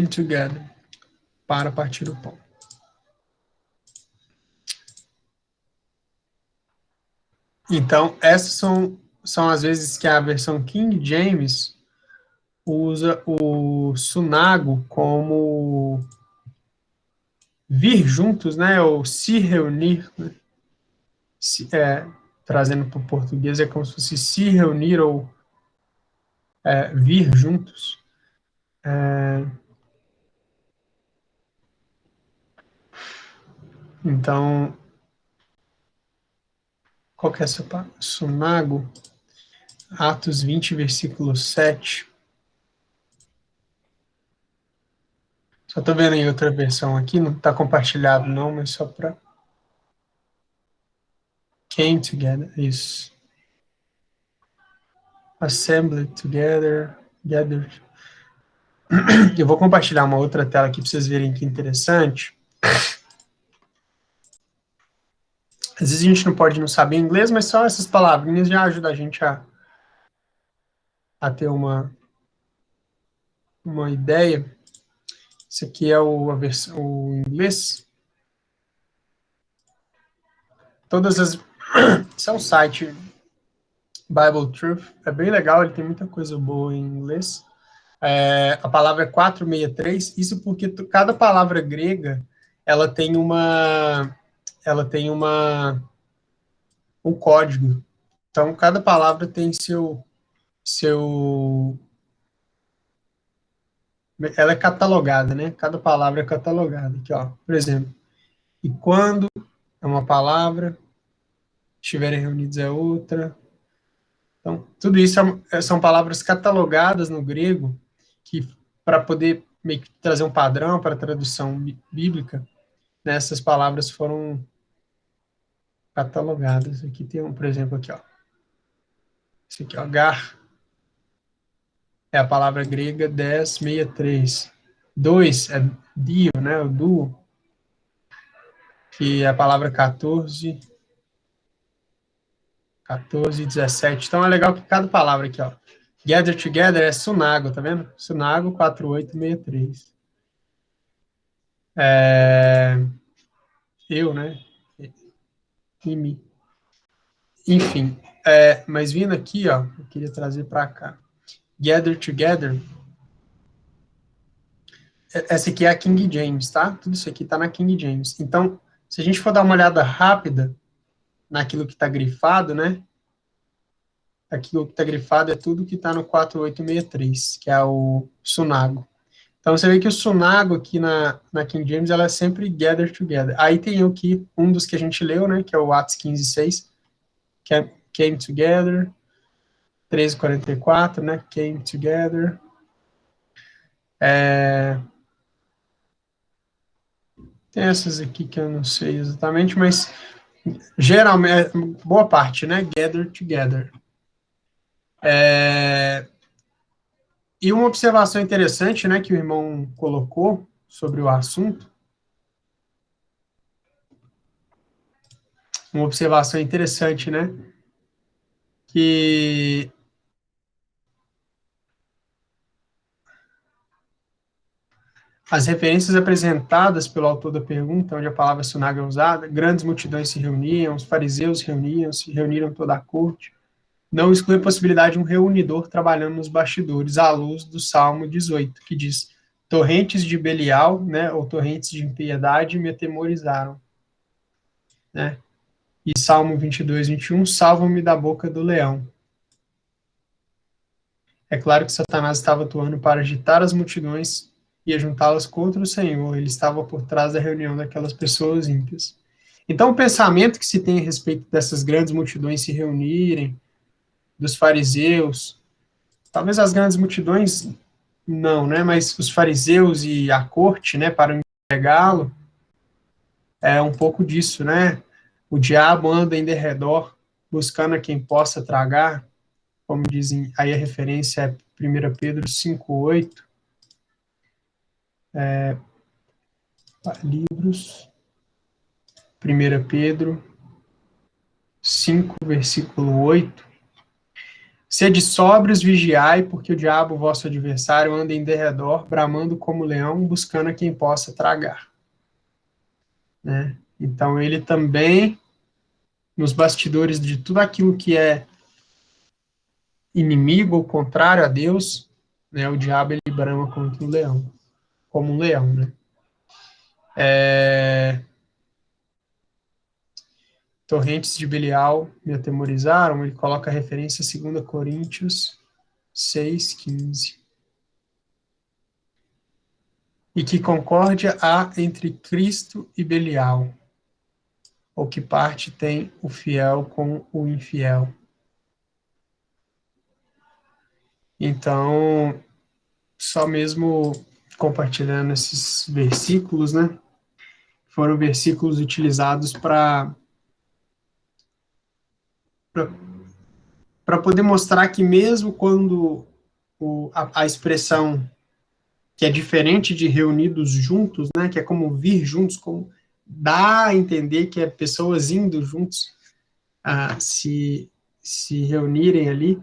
together. Para partir o pão. Então, essas são as vezes que a versão King James usa o sunago como vir juntos, né, ou se reunir, né? Trazendo para o português, é como se fosse se reunir ou vir juntos. Então, qual que é essa palavra? Sunago, Atos 20, versículo 7. Só estou vendo em outra versão aqui, não está compartilhado não, mas só para... Came together, isso. Assembled together, gathered. Eu vou compartilhar uma outra tela aqui para vocês verem que interessante. Às vezes a gente não pode não saber inglês, mas só essas palavrinhas já ajudam a gente a ter uma ideia. Esse aqui é o inglês. Esse é o site Bible Truth. É bem legal, ele tem muita coisa boa em inglês. A palavra é 463, isso porque cada palavra grega, ela tem um código. Então, cada palavra tem ela é catalogada, né? Cada palavra é catalogada. Aqui, ó, por exemplo, e quando é uma palavra, estiverem reunidos é outra. Então, tudo isso são palavras catalogadas no grego, que para poder meio que trazer um padrão para a tradução bíblica, né, essas palavras foram catalogadas. Aqui tem por exemplo, aqui, ó. Esse aqui, ó, gar, é a palavra grega 1063. 2 é dio, né, o duo, que é a palavra 1417. Então é legal que cada palavra aqui, ó. Gather together é sunago, tá vendo? Sunago 4863. Eu, né? Enfim. Mas vindo aqui, ó, eu queria trazer para cá. Gather together. Essa aqui é a King James, tá? Tudo isso aqui está na King James. Então, se a gente for dar uma olhada rápida naquilo que está grifado, né? Aquilo que está grifado é tudo que está no 4863, que é o Sunago. Então, você vê que o Sunago aqui na King James, ela é sempre gather together. Aí tem aqui um dos que a gente leu, né? Que é o Atos 15:6, que é came together. 13:44, né? Came together. Tem essas aqui que eu não sei exatamente, mas geralmente, boa parte, né? Gather together. E uma observação interessante, né, que o irmão colocou sobre o assunto, uma observação interessante, né, que as referências apresentadas pelo autor da pergunta, onde a palavra sunaga é usada, grandes multidões se reuniam, os fariseus se reuniram toda a corte, não exclui a possibilidade de um reunidor trabalhando nos bastidores, à luz do Salmo 18, que diz, torrentes de Belial, né, ou torrentes de impiedade me atemorizaram, né, e Salmo 22:21, salva-me da boca do leão. É claro que Satanás estava atuando para agitar as multidões e juntá-las contra o Senhor, ele estava por trás da reunião daquelas pessoas ímpias. Então, o pensamento que se tem a respeito dessas grandes multidões se reunirem, dos fariseus, talvez as grandes multidões não, né, mas os fariseus e a corte, né, para entregá-lo, é um pouco disso, né, o diabo anda em derredor, buscando a quem possa tragar, como dizem, aí a referência é 1 Pedro 5:8, livros, 1 Pedro 5, versículo 8, sede sóbrios, vigiai, porque o diabo, vosso adversário, anda em derredor, bramando como leão, buscando a quem possa tragar. Né? Então, ele também, nos bastidores de tudo aquilo que é inimigo ou contrário a Deus, né, o diabo, ele brama contra o leão, como um leão, né? Torrentes de Belial me atemorizaram, ele coloca a referência a 2 Coríntios 6:15. E que concórdia há entre Cristo e Belial? Ou que parte tem o fiel com o infiel? Então, só mesmo compartilhando esses versículos, né? Foram versículos utilizados para poder mostrar que mesmo quando a expressão que é diferente de reunidos juntos, né, que é como vir juntos, como dá a entender que é pessoas indo juntos a se reunirem ali,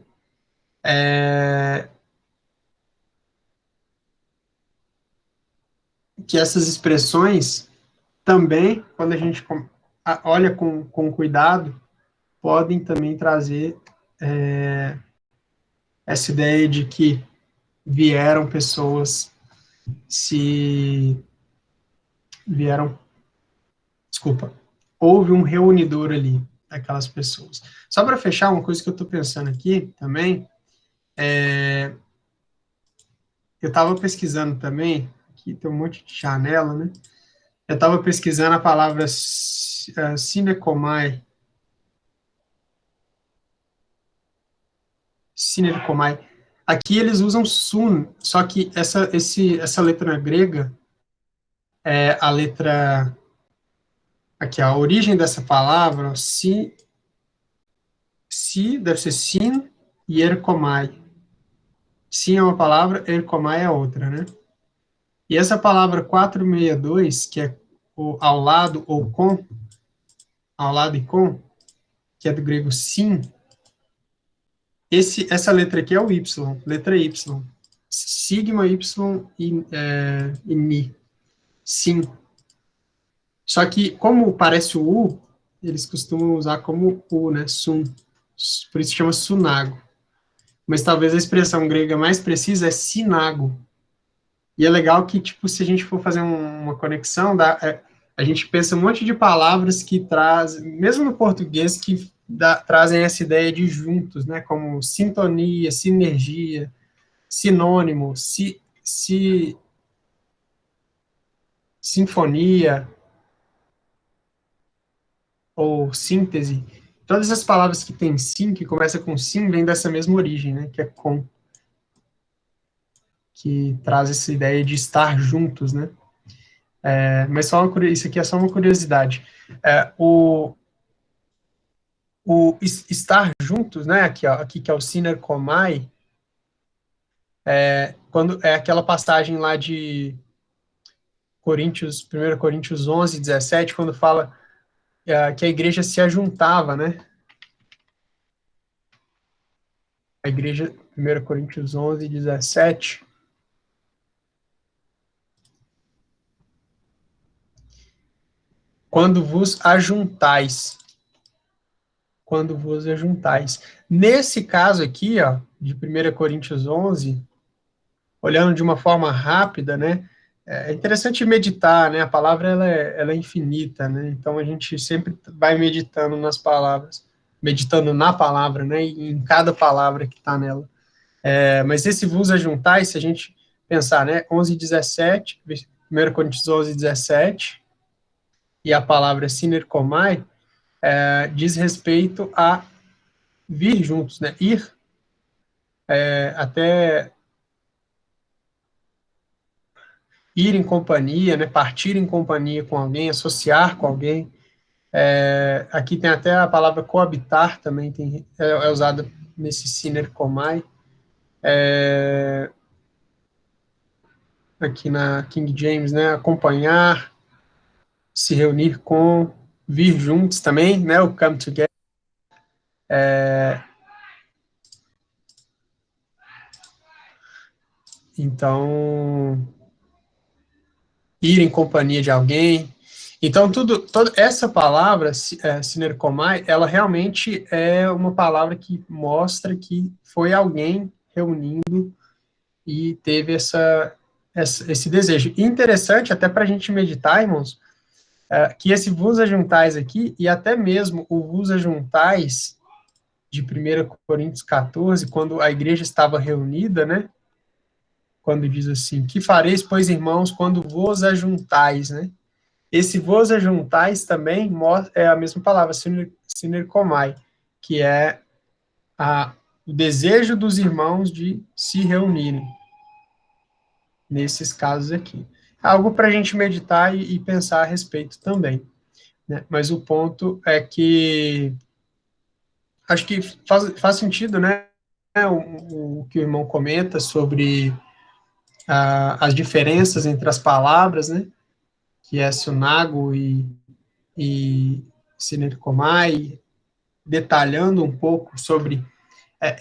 que essas expressões também, quando a gente olha com cuidado, podem também trazer essa ideia de que vieram pessoas houve um reunidor ali, aquelas pessoas. Só para fechar, uma coisa que eu estou pensando aqui também, eu estava pesquisando também, aqui tem um monte de janela, né? Eu estava pesquisando a palavra sinekomai. Aqui eles usam sun, só que essa letra grega é a letra... Aqui, a origem dessa palavra, deve ser sin e erkomai. Sin é uma palavra, erkomai é outra, né? E essa palavra 462, que é ao lado ou com, ao lado e com, que é do grego sim, essa letra aqui é o Y, letra Y. Sigma, Y e ni. Sim. Só que, como parece o U, eles costumam usar como U, né? Sun. por isso chama sunago. Mas talvez a expressão grega mais precisa é sinago. E é legal que, tipo, se a gente for fazer uma conexão, a gente pensa um monte de palavras que trazem, mesmo no português, que trazem essa ideia de juntos, né? Como sintonia, sinergia, sinônimo, sinfonia, ou síntese. Todas as palavras que tem sim, que começa com sim, vêm dessa mesma origem, né? Que é com. Que traz essa ideia de estar juntos, né? Mas isso aqui é só uma curiosidade. O estar juntos, né? Aqui que é o siner komai, quando é aquela passagem lá de Coríntios, 1 Coríntios 11, 17, quando fala que a igreja se ajuntava, né? A igreja, 1 Coríntios 11, 17. Quando vos ajuntais. Quando vos ajuntais. Nesse caso aqui, ó, de 1 Coríntios 11, olhando de uma forma rápida, né, é interessante meditar, né, a palavra ela é infinita, né, então a gente sempre vai meditando nas palavras, meditando na palavra, né, e em cada palavra que está nela. Mas esse vos ajuntais, se a gente pensar, né, 11, 17, 1 Coríntios 11, 17, e a palavra sinerkomai, diz respeito a vir juntos, né? Ir até ir em companhia, né? Partir em companhia com alguém, associar com alguém. Aqui tem até a palavra coabitar também, é usada nesse sinerkomai. Aqui na King James, né? Acompanhar, se reunir com, vir juntos também, né? O come together. Então, ir em companhia de alguém. Então, toda essa palavra, sinerkomai, ela realmente é uma palavra que mostra que foi alguém reunindo e teve esse desejo. E interessante, até para a gente meditar, irmãos, que esse vos ajuntais aqui, e até mesmo o vos ajuntais de 1 Coríntios 14, quando a igreja estava reunida, né? Quando diz assim, que fareis, pois, irmãos, quando vos ajuntais, né? Esse vos ajuntais também é a mesma palavra, sinerkomai, que é o desejo dos irmãos de se reunirem, nesses casos aqui. Algo para a gente meditar e pensar a respeito também, né? Mas o ponto é que acho que faz sentido, né? O que o irmão comenta sobre as diferenças entre as palavras, né? Que é sunago e sinerkomai, detalhando um pouco sobre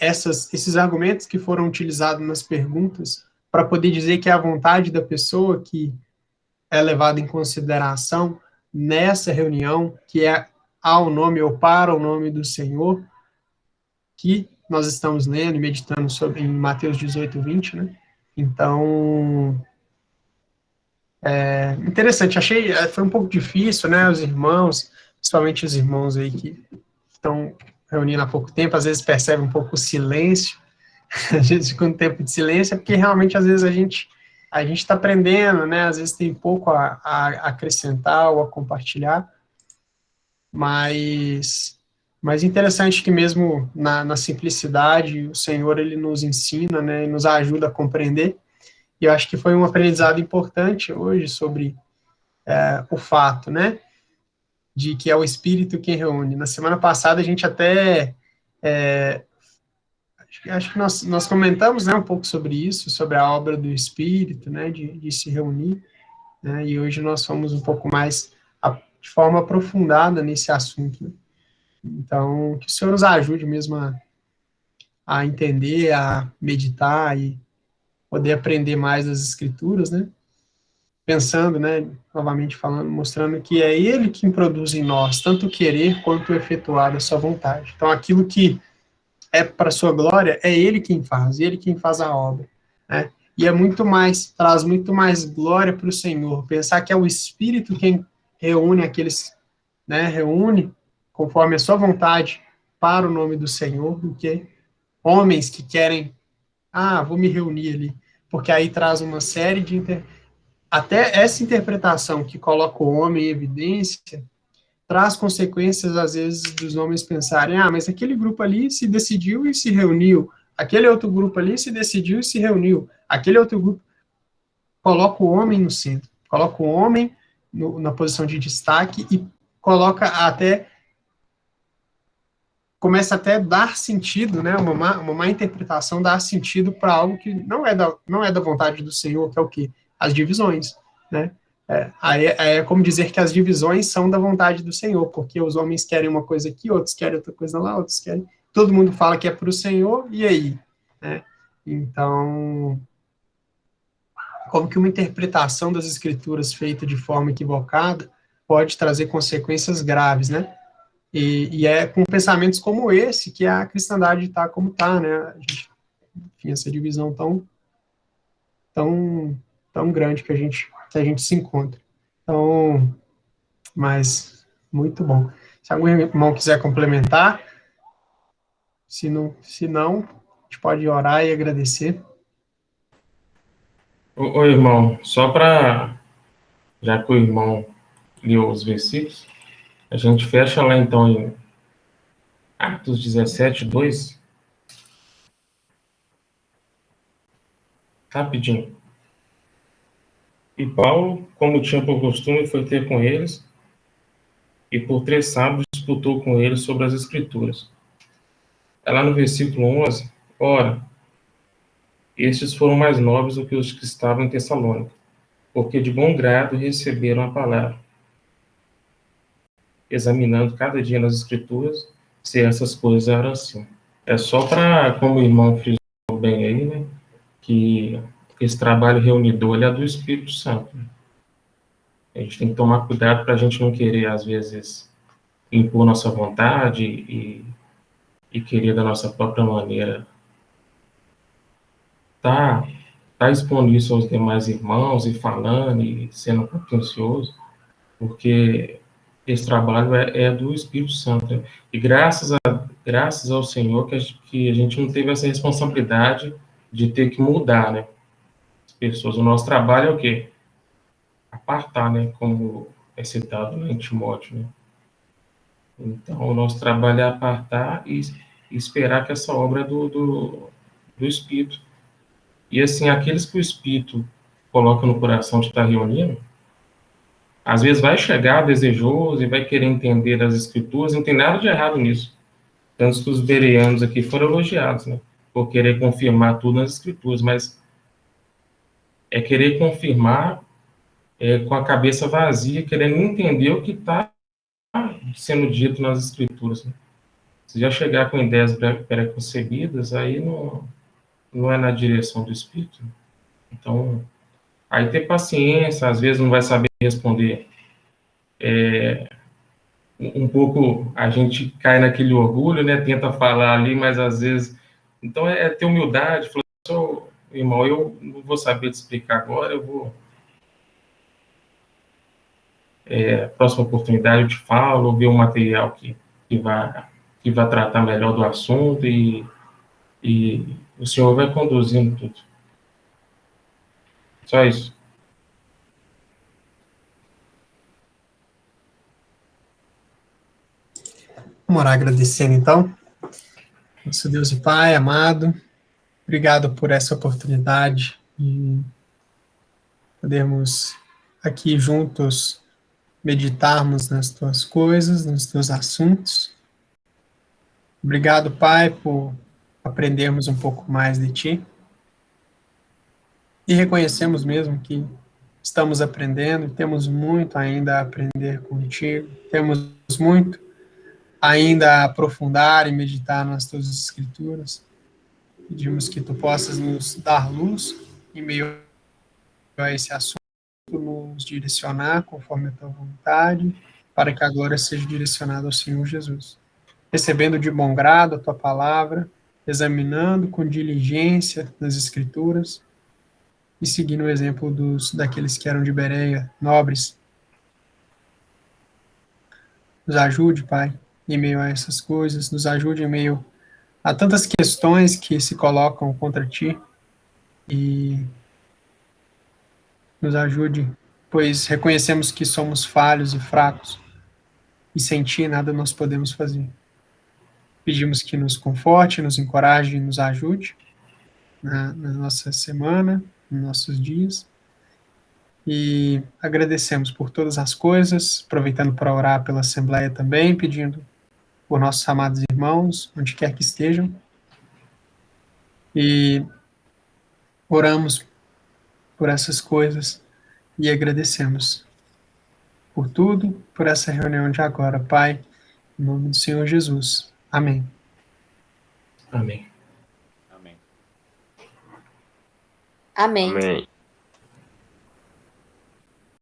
esses argumentos que foram utilizados nas perguntas para poder dizer que é a vontade da pessoa que é levada em consideração nessa reunião, que é ao nome ou para o nome do Senhor, que nós estamos lendo e meditando sobre em Mateus 18, 20, né? Então, interessante, foi um pouco difícil, né, os irmãos, principalmente os irmãos aí que estão reunindo há pouco tempo, às vezes percebem um pouco o silêncio, a gente fica um tempo de silêncio, porque realmente, às vezes, a gente está aprendendo, né, às vezes tem pouco a acrescentar ou a compartilhar, mas interessante que mesmo na simplicidade, o Senhor, ele nos ensina, né, e nos ajuda a compreender. E eu acho que foi um aprendizado importante hoje sobre o fato, né, de que é o Espírito quem reúne. Na semana passada a gente até, acho que nós comentamos, né, um pouco sobre isso, sobre a obra do Espírito, né, de se reunir, né, e hoje nós fomos um pouco mais, de forma aprofundada nesse assunto, né. Então, que o Senhor nos ajude mesmo a entender, a meditar e poder aprender mais das Escrituras, né? Pensando, né, novamente falando, mostrando que é Ele quem produz em nós, tanto o querer quanto o efetuar da sua vontade. Então, aquilo que é para sua glória, é Ele quem faz a obra, né? E é muito mais, traz muito mais glória para o Senhor, pensar que é o Espírito quem reúne aqueles, né, reúne conforme a sua vontade para o nome do Senhor, do que homens que querem, vou me reunir ali, porque aí traz uma série de, até essa interpretação que coloca o homem em evidência, traz consequências, às vezes, dos homens pensarem, mas aquele grupo ali se decidiu e se reuniu, aquele outro grupo ali se decidiu e se reuniu, aquele outro grupo coloca o homem no centro, coloca o homem na posição de destaque e coloca até, começa até a dar sentido, né, uma má interpretação, dar sentido para algo que não é da vontade do Senhor, que é o quê? As divisões, né? Aí é como dizer que as divisões são da vontade do Senhor, porque os homens querem uma coisa aqui, outros querem outra coisa lá, outros querem... Todo mundo fala que é para o Senhor, e aí? Né? Então, como que uma interpretação das Escrituras feita de forma equivocada pode trazer consequências graves, né? E é com pensamentos como esse que a cristandade está como está, né? A gente, enfim, essa divisão tão grande que a gente se encontra. Então, mas muito bom. Se algum irmão quiser complementar, se não, a gente pode orar e agradecer. Ô, irmão, só para, já que o irmão leu os versículos, a gente fecha lá então em Atos 17, 2, rapidinho. E Paulo, como tinha por costume, foi ter com eles, e por 3 sábados disputou com eles sobre as Escrituras. É lá no versículo 11, ora, estes foram mais nobres do que os que estavam em Tessalônica, porque de bom grado receberam a palavra, examinando cada dia nas Escrituras se essas coisas eram assim. É só para, como o irmão frisou bem aí, né, que esse trabalho reunidor ele é do Espírito Santo. Né? A gente tem que tomar cuidado para a gente não querer, às vezes, impor nossa vontade e querer da nossa própria maneira tá expondo isso aos demais irmãos e falando e sendo contencioso, porque esse trabalho é do Espírito Santo. Né? E graças ao Senhor que a gente não teve essa responsabilidade de ter que mudar, né? As pessoas. O nosso trabalho é o quê? Apartar, né? Como é citado lá em Timóteo, né? Então, o nosso trabalho é apartar e esperar que essa obra é do Espírito. E, assim, aqueles que o Espírito coloca no coração de estar reunindo, às vezes vai chegar desejoso e vai querer entender as Escrituras, não tem nada de errado nisso. Tanto que os bereanos aqui foram elogiados, né? Por querer confirmar tudo nas Escrituras, mas é querer confirmar com a cabeça vazia, querendo entender o que está sendo dito nas Escrituras. Né? Se já chegar com ideias pré-concebidas, aí não é na direção do Espírito. Então, aí ter paciência, às vezes não vai saber responder. Um pouco a gente cai naquele orgulho, né? Tenta falar ali, mas às vezes... Então, é ter humildade, falar, irmão, eu não vou saber te explicar agora, eu vou... próxima oportunidade eu te falo, ver um material que vai tratar melhor do assunto e o senhor vai conduzindo tudo. Só isso. Vamos orar agradecendo, então. Nosso Deus e Pai, amado, obrigado por essa oportunidade de podermos aqui juntos meditarmos nas tuas coisas, nos teus assuntos. Obrigado, Pai, por aprendermos um pouco mais de Ti. E reconhecemos mesmo que estamos aprendendo e temos muito ainda a aprender contigo. Temos muito ainda a aprofundar e meditar nas tuas escrituras. Pedimos que tu possas nos dar luz em meio a esse assunto, nos direcionar conforme a tua vontade, para que a glória seja direcionada ao Senhor Jesus. Recebendo de bom grado a tua palavra, examinando com diligência nas Escrituras e seguindo o exemplo daqueles que eram de Bereia, nobres. Nos ajude, Pai, em meio a essas coisas, nos ajude em meio a tantas questões que se colocam contra Ti, e nos ajude, pois reconhecemos que somos falhos e fracos, e sem Ti nada nós podemos fazer. Pedimos que nos conforte, nos encoraje e nos ajude na nossa semana, nos nossos dias. E agradecemos por todas as coisas, aproveitando para orar pela Assembleia também, pedindo por nossos amados irmãos, onde quer que estejam. E oramos por essas coisas e agradecemos por tudo, por essa reunião de agora, Pai, em nome do Senhor Jesus. Amém. Amém. Amém. Amém. Amém.